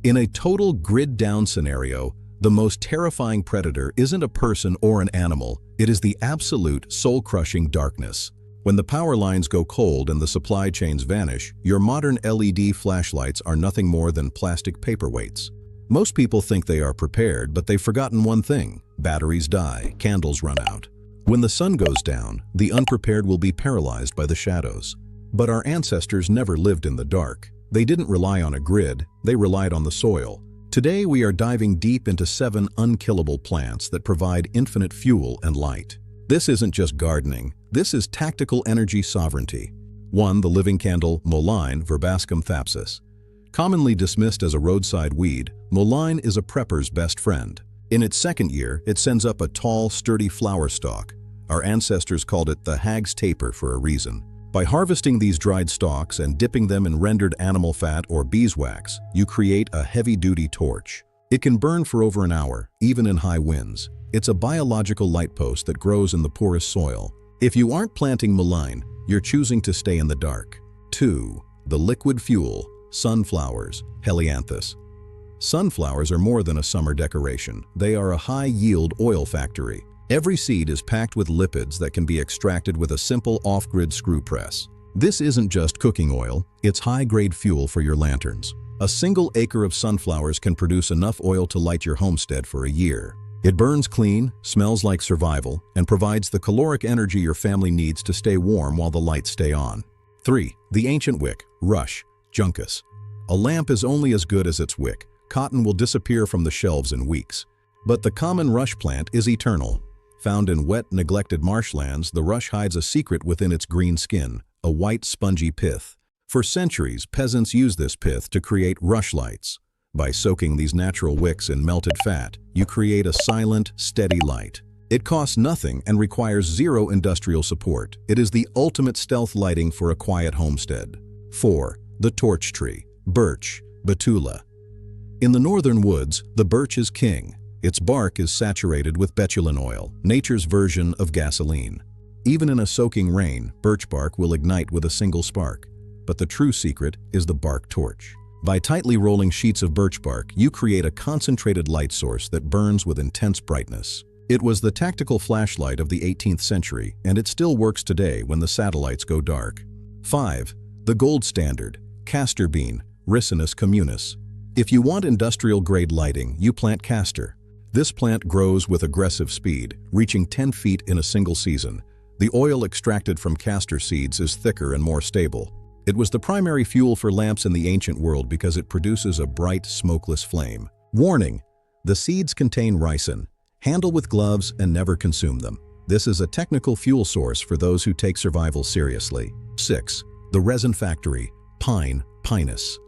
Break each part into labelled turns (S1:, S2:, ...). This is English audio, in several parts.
S1: In a total grid-down scenario, the most terrifying predator isn't a person or an animal, it is the absolute, soul-crushing darkness. When the power lines go cold and the supply chains vanish, your modern LED flashlights are nothing more than plastic paperweights. Most people think they are prepared, but they've forgotten one thing: batteries die, candles run out. When the sun goes down, the unprepared will be paralyzed by the shadows. But our ancestors never lived in the dark. They didn't rely on a grid, they relied on the soil. Today we are diving deep into 7 unkillable plants that provide infinite fuel and light. This isn't just gardening, this is tactical energy sovereignty. 1. The living candle, Mullein verbascum thapsus. Commonly dismissed as a roadside weed, mullein is a prepper's best friend. In its second year, it sends up a tall, sturdy flower stalk. Our ancestors called it the hag's taper for a reason. By harvesting these dried stalks and dipping them in rendered animal fat or beeswax, you create a heavy-duty torch. It can burn for over an hour, even in high winds. It's a biological light post that grows in the poorest soil. If you aren't planting mullein, you're choosing to stay in the dark. 2. The liquid fuel, sunflowers, helianthus. Sunflowers are more than a summer decoration. They are a high-yield oil factory. Every seed is packed with lipids that can be extracted with a simple off-grid screw press. This isn't just cooking oil, it's high-grade fuel for your lanterns. A single acre of sunflowers can produce enough oil to light your homestead for a year. It burns clean, smells like survival, and provides the caloric energy your family needs to stay warm while the lights stay on. 3. The ancient wick, rush, juncus. A lamp is only as good as its wick. Cotton will disappear from the shelves in weeks. But the common rush plant is eternal. Found in wet, neglected marshlands, the rush hides a secret within its green skin, a white, spongy pith. For centuries, peasants used this pith to create rush lights. By soaking these natural wicks in melted fat, you create a silent, steady light. It costs nothing and requires zero industrial support. It is the ultimate stealth lighting for a quiet homestead. 4. The torch tree, birch, betula. In the northern woods, the birch is king. Its bark is saturated with betulin oil, nature's version of gasoline. Even in a soaking rain, birch bark will ignite with a single spark. But the true secret is the bark torch. By tightly rolling sheets of birch bark, you create a concentrated light source that burns with intense brightness. It was the tactical flashlight of the 18th century, and it still works today when the satellites go dark. 5. The gold standard, castor bean, Ricinus communis. If you want industrial-grade lighting, you plant castor. This plant grows with aggressive speed, reaching 10 feet in a single season. The oil extracted from castor seeds is thicker and more stable. It was the primary fuel for lamps in the ancient world because it produces a bright, smokeless flame. Warning: the seeds contain ricin. Handle with gloves and never consume them. This is a technical fuel source for those who take survival seriously. 6. The resin factory, pine, pinus.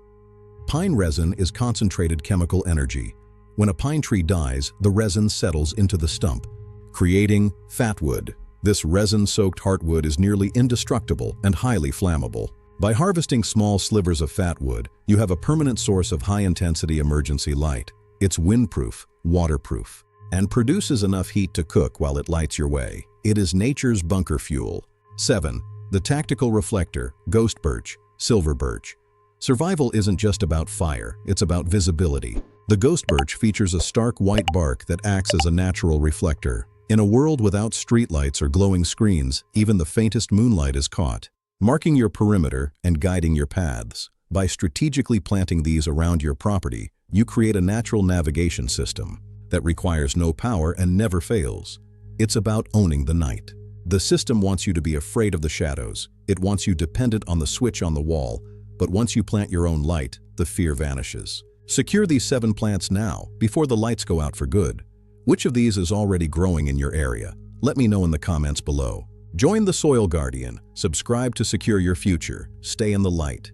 S1: Pine resin is concentrated chemical energy. When a pine tree dies, the resin settles into the stump, creating fatwood. This resin-soaked heartwood is nearly indestructible and highly flammable. By harvesting small slivers of fatwood, you have a permanent source of high-intensity emergency light. It's windproof, waterproof, and produces enough heat to cook while it lights your way. It is nature's bunker fuel. 7. The tactical reflector, ghost birch, silver birch. Survival isn't just about fire, it's about visibility. The ghost birch features a stark white bark that acts as a natural reflector. In a world without streetlights or glowing screens, even the faintest moonlight is caught, marking your perimeter and guiding your paths. By strategically planting these around your property, you create a natural navigation system that requires no power and never fails. It's about owning the night. The system wants you to be afraid of the shadows. It wants you dependent on the switch on the wall. But once you plant your own light, the fear vanishes. Secure these 7 plants now, before the lights go out for good. Which of these is already growing in your area? Let me know in the comments below. Join the Soil Guardian, subscribe to secure your future, stay in the light.